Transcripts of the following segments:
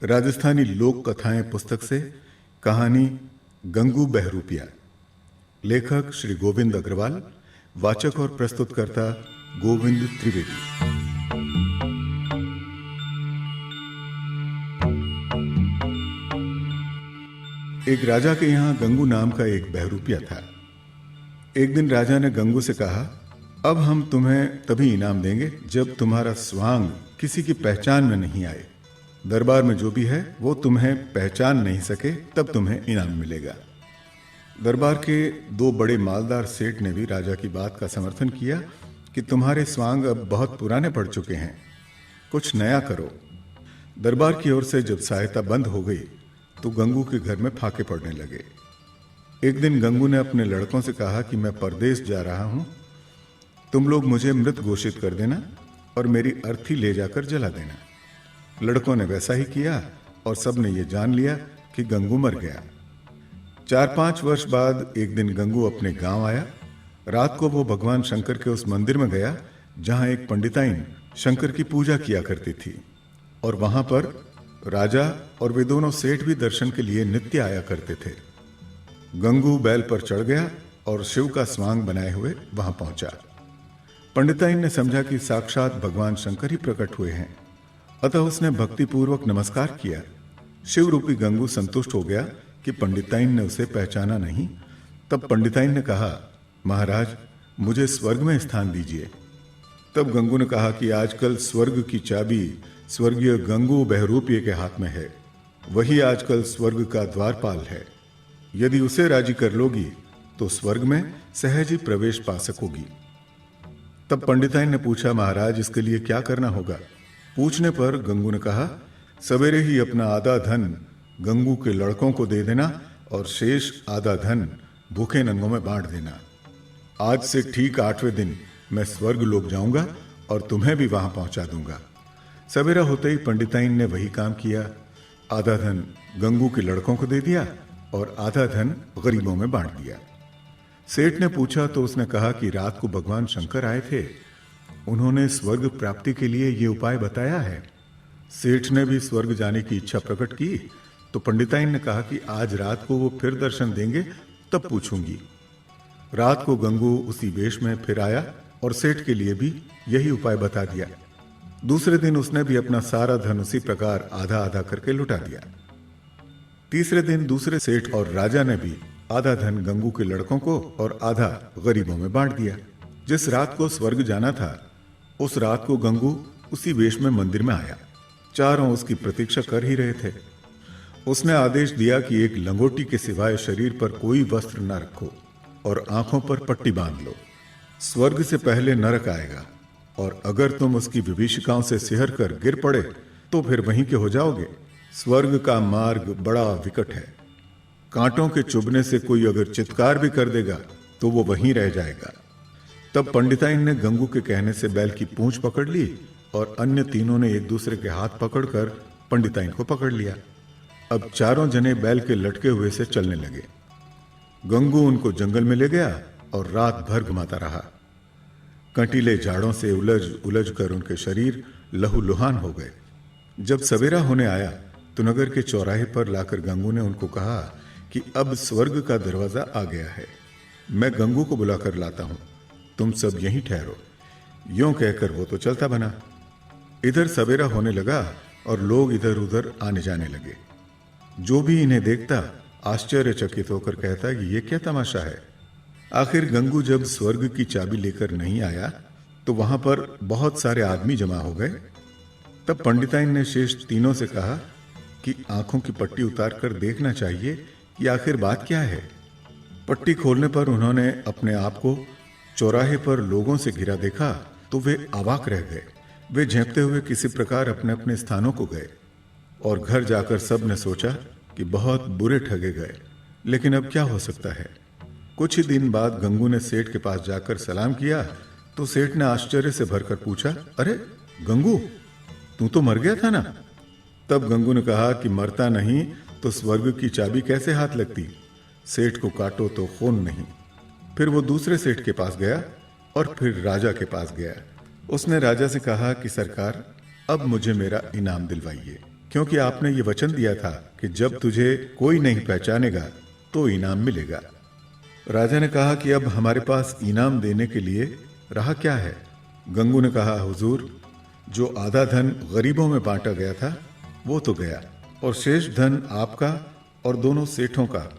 राजस्थानी लोक कथाएं पुस्तक से कहानी गंगू बहरूपिया। लेखक श्री गोविंद अग्रवाल। वाचक और प्रस्तुतकर्ता गोविंद त्रिवेदी। एक राजा के यहाँ गंगू नाम का एक बहरूपिया था। एक दिन राजा ने गंगू से कहा, अब हम तुम्हें तभी इनाम देंगे जब तुम्हारा स्वांग किसी की पहचान में नहीं आए। दरबार में जो भी है वो तुम्हें पहचान नहीं सके तब तुम्हें इनाम मिलेगा। दरबार के दो बड़े मालदार सेठ ने भी राजा की बात का समर्थन किया कि तुम्हारे स्वांग अब बहुत पुराने पड़ चुके हैं, कुछ नया करो। दरबार की ओर से जब सहायता बंद हो गई तो गंगू के घर में फाके पड़ने लगे। एक दिन गंगू ने अपने लड़कों से कहा कि मैं परदेश जा रहा हूं, तुम लोग मुझे मृत घोषित कर देना और मेरी अर्थी ले जाकर जला देना। लड़कों ने वैसा ही किया और सब ने यह जान लिया कि गंगू मर गया। 4-5 वर्ष बाद एक दिन गंगू अपने गांव आया। रात को वो भगवान शंकर के उस मंदिर में गया जहां एक पंडिताइन शंकर की पूजा किया करती थी, और वहां पर राजा और वे दोनों सेठ भी दर्शन के लिए नित्य आया करते थे। गंगू बैल पर चढ़ गया और शिव का स्वांग बनाए हुए वहां पहुंचा। पंडिताइन ने समझा कि साक्षात भगवान शंकर ही प्रकट हुए हैं, अतः उसने भक्तिपूर्वक नमस्कार किया। शिव रूपी गंगू संतुष्ट हो गया कि पंडिताइन ने उसे पहचाना नहीं। तब पंडिताइन ने कहा, महाराज मुझे स्वर्ग में स्थान दीजिए। तब गंगू ने कहा कि आजकल स्वर्ग की चाबी स्वर्गीय गंगू बहरूपिये के हाथ में है, वही आजकल स्वर्ग का द्वारपाल है। यदि उसे राजी कर लोगी तो स्वर्ग में सहज ही प्रवेश पा सकोगी। तब पंडिताइन ने पूछा, महाराज इसके लिए क्या करना होगा? पूछने पर गंगू ने कहा, सवेरे ही अपना आधा धन गंगू के लड़कों को दे देना और शेष आधा धन भूखे नंगों में बांट देना। आज से ठीक 8वें दिन मैं स्वर्ग लोक जाऊंगा और तुम्हें भी वहां पहुंचा दूंगा। सवेरा होते ही पंडिताइन ने वही काम किया। आधा धन गंगू के लड़कों को दे दिया और आधा धन गरीबों में बांट दिया। सेठ ने पूछा तो उसने कहा कि रात को भगवान शंकर आए थे, उन्होंने स्वर्ग प्राप्ति के लिए ये उपाय बताया है। सेठ ने भी स्वर्ग जाने की इच्छा प्रकट की तो पंडिताइन ने कहा कि आज रात को वो फिर दर्शन देंगे तब पूछूंगी। रात को गंगू उसी वेश में फिर आया और सेठ के लिए भी यही उपाय बता दिया। दूसरे दिन उसने भी अपना सारा धन उसी प्रकार आधा आधा करके लुटा दिया। तीसरे दिन दूसरे सेठ और राजा ने भी आधा धन गंगू के लड़कों को और आधा गरीबों में बांट दिया। जिस रात को स्वर्ग जाना था उस रात को गंगू उसी वेश में मंदिर में आया। चारों उसकी प्रतीक्षा कर ही रहे थे। उसने आदेश दिया कि एक लंगोटी के सिवाय शरीर पर कोई वस्त्र न रखो और आंखों पर पट्टी बांध लो। स्वर्ग से पहले नरक आएगा और अगर तुम उसकी विभीषिकाओं से सिहर कर गिर पड़े तो फिर वहीं के हो जाओगे। स्वर्ग का मार्ग बड़ा विकट है, कांटों के चुभने से कोई अगर चित्कार भी कर देगा तो वो वहीं रह जाएगा। तब पंडिताइन ने गंगू के कहने से बैल की पूंछ पकड़ ली और अन्य तीनों ने एक दूसरे के हाथ पकड़कर पंडिताइन को पकड़ लिया। अब चारों जने बैल के लटके हुए से चलने लगे। गंगू उनको जंगल में ले गया और रात भर घुमाता रहा। कंटीले झाड़ों से उलझ उलझ कर उनके शरीर लहूलुहान हो गए। जब सवेरा होने आया तो नगर के चौराहे पर लाकर गंगू ने उनको कहा कि अब स्वर्ग का दरवाजा आ गया है, मैं गंगू को बुलाकर लाता हूं, तुम सब यहीं ठहरो। यूं कहकर वो तो चलता बना। इधर सवेरा होने लगा और लोग इधर उधर आने जाने लगे। जो भी इन्हें देखता आश्चर्यचकित होकर कहता कि ये क्या तमाशा है। आखिर गंगू जब स्वर्ग की चाबी लेकर नहीं आया तो वहां पर बहुत सारे आदमी जमा हो गए। तब पंडिताइन ने शेष तीनों से कहा कि आंखों की पट्टी उतार कर देखना चाहिए कि आखिर बात क्या है। पट्टी खोलने पर उन्होंने अपने आप को चौराहे पर लोगों से घिरा देखा तो वे अवाक रह गए। वे झेंपते हुए किसी प्रकार अपने अपने स्थानों को गए और घर जाकर सब ने सोचा कि बहुत बुरे ठगे गए, लेकिन अब क्या हो सकता है। कुछ ही दिन बाद गंगू ने सेठ के पास जाकर सलाम किया तो सेठ ने आश्चर्य से भरकर पूछा, अरे गंगू, तू तो मर गया था ना? तब गंगू ने कहा कि मरता नहीं तो स्वर्ग की चाबी कैसे हाथ लगती, सेठ को काटो तो खून नहीं। फिर वो दूसरे सेठ के पास गया और फिर राजा के पास गया। उसने राजा से कहा कि सरकार, अब मुझे मेरा इनाम दिलवाइए। क्योंकि आपने ये वचन दिया था कि जब तुझे कोई नहीं पहचानेगा तो इनाम मिलेगा। राजा ने कहा कि अब हमारे पास इनाम देने के लिए रहा क्या है। गंगू ने कहा, हुजूर, जो आधा धन गरीबों में बांटा गया था वो तो गया, और शेष धन आपका और दोनों सेठों का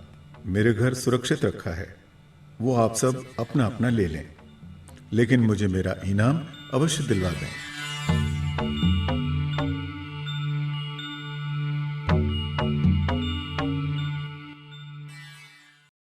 मेरे घर सुरक्षित रखा है। वो आप सब अपना अपना ले लें, लेकिन मुझे मेरा इनाम अवश्य दिलवा दें।